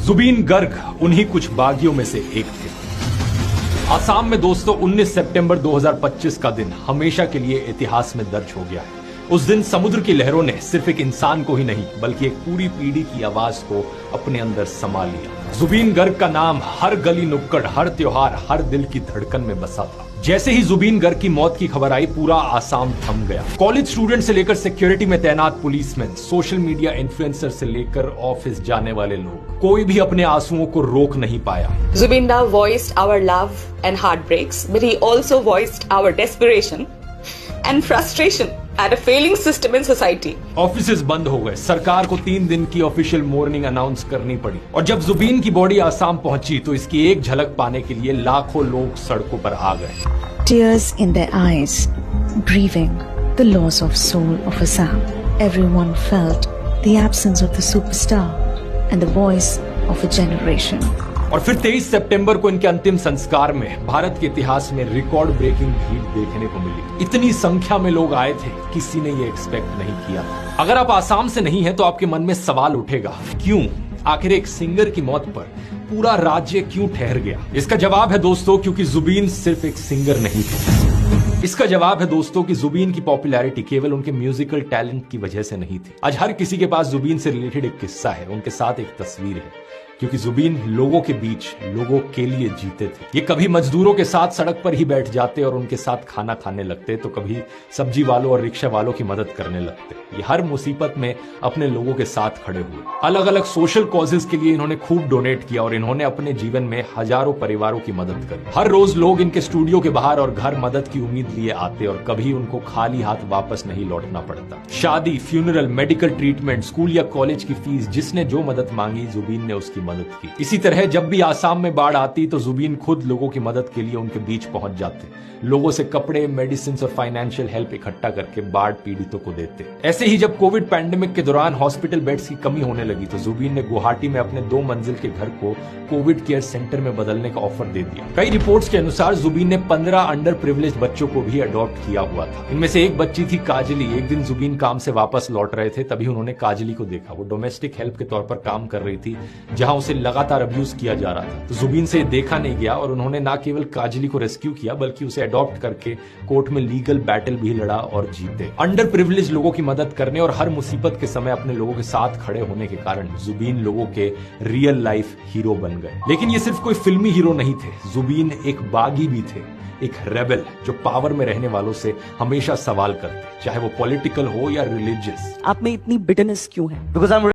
जुबीन गर्ग उन्हीं कुछ बागियों में से एक थे। आसाम में दोस्तों 19 सितंबर 2025 का दिन हमेशा के लिए इतिहास में दर्ज हो गया है। उस दिन समुद्र की लहरों ने सिर्फ एक इंसान को ही नहीं बल्कि एक पूरी पीढ़ी की आवाज को अपने अंदर समा लिया। जुबीन गर्ग का नाम हर गली नुक्कड़, हर त्योहार, हर दिल की धड़कन में बसा था। जैसे ही जुबीन गर्ग की मौत की खबर आई, पूरा आसाम थम गया। कॉलेज स्टूडेंट से लेकर सिक्योरिटी में तैनात पुलिसमैन, सोशल मीडिया इन्फ्लुएंसर से लेकर ऑफिस जाने वाले लोग, कोई भी अपने आंसुओं को रोक नहीं पाया। Zubeen Da voiced our love and heartbreaks, but he also voiced our desperation and frustration at a failing system in society. Offices बंद हो गए, सरकार को 3 दिन की ऑफिशियल मॉर्निंग अनाउंस करनी पड़ी और जब जुबीन की बॉडी आसाम पहुंची तो इसकी एक झलक पाने के लिए लाखों लोग सड़कों पर आ गए। Tears in their eyes, grieving the loss of soul of Assam. Everyone felt the absence of the superstar and the voice of a generation. और फिर 23 सितंबर को इनके अंतिम संस्कार में भारत के इतिहास में रिकॉर्ड ब्रेकिंग भीड़ देखने को मिली। इतनी संख्या में लोग आए थे, किसी ने ये एक्सपेक्ट नहीं किया। अगर आप आसाम से नहीं हैं तो आपके मन में सवाल उठेगा, क्यों? आखिर एक सिंगर की मौत पर पूरा राज्य क्यों ठहर गया? इसका जवाब है दोस्तों, क्योंकि जुबीन सिर्फ एक सिंगर नहीं थे। इसका जवाब है दोस्तों कि जुबीन की पॉपुलैरिटी केवल उनके म्यूजिकल टैलेंट की वजह से नहीं थी। आज हर किसी के पास जुबीन से रिलेटेड एक किस्सा है, उनके साथ एक तस्वीर है, क्योंकि जुबीन लोगों के बीच लोगों के लिए जीते थे। ये कभी मजदूरों के साथ सड़क पर ही बैठ जाते और उनके साथ खाना खाने लगते, तो कभी सब्जी वालों और रिक्शा वालों की मदद करने लगते। ये हर मुसीबत में अपने लोगों के साथ खड़े हुए। अलग अलग सोशल कॉजेज के लिए इन्होंने खूब डोनेट किया और इन्होंने अपने जीवन में हजारों परिवारों की मदद करी। हर रोज लोग इनके स्टूडियो के बाहर और घर मदद की उम्मीद लिए आते और कभी उनको खाली हाथ वापस नहीं लौटना पड़ता। शादी, फ्यूनरल, मेडिकल ट्रीटमेंट, स्कूल या कॉलेज की फीस, जिसने जो मदद मांगी जुबीन ने उसकी मदद की। इसी तरह जब भी आसाम में बाढ़ आती तो जुबीन खुद लोगों की मदद के लिए उनके बीच पहुंच जाते, लोगों से कपड़े, मेडिसिन और फाइनेंशियल हेल्प इकट्ठा करके बाढ़ पीड़ितों को देते। ऐसे ही जब कोविड पैंडेमिक के दौरान हॉस्पिटल बेड्स की कमी होने लगी तो जुबीन ने गुवाहाटी में अपने 2 मंजिल के घर को कोविड केयर सेंटर में बदलने का ऑफर दे दिया। कई रिपोर्ट्स के अनुसार जुबीन ने 15 अंडर प्रिविलेज बच्चों को भी अडॉप्ट किया हुआ था। इनमें से एक बच्ची थी काजली। एक दिन जुबीन काम से वापस लौट रहे थे, तभी उन्होंने काजली को देखा। वो डोमेस्टिक हेल्प के तौर पर काम कर रही थी, जहां उसे लगातार अब्यूज किया जा रहा था। तो जुबीन से देखा नहीं गया और उन्होंने न केवल काजली को रेस्क्यू किया बल्कि उसे अडॉप्ट करके कोर्ट में लीगल बैटल भी लड़ा और जीते। अंडर प्रिविलेज लोगों की मदद करने और हर मुसीबत के समय अपने लोगों के साथ खड़े होने के कारण जुबीन लोगों के रियल लाइफ हीरो बन गए। लेकिन ये सिर्फ कोई फिल्मी हीरो नहीं थे, जुबीन एक बागी भी थे, एक रेबल जो पावर में रहने वालों से हमेशा सवाल करते, चाहे वो पॉलिटिकल हो या रिलीजियस। आप में इतनी बिटरनेस क्यों है? Because I'm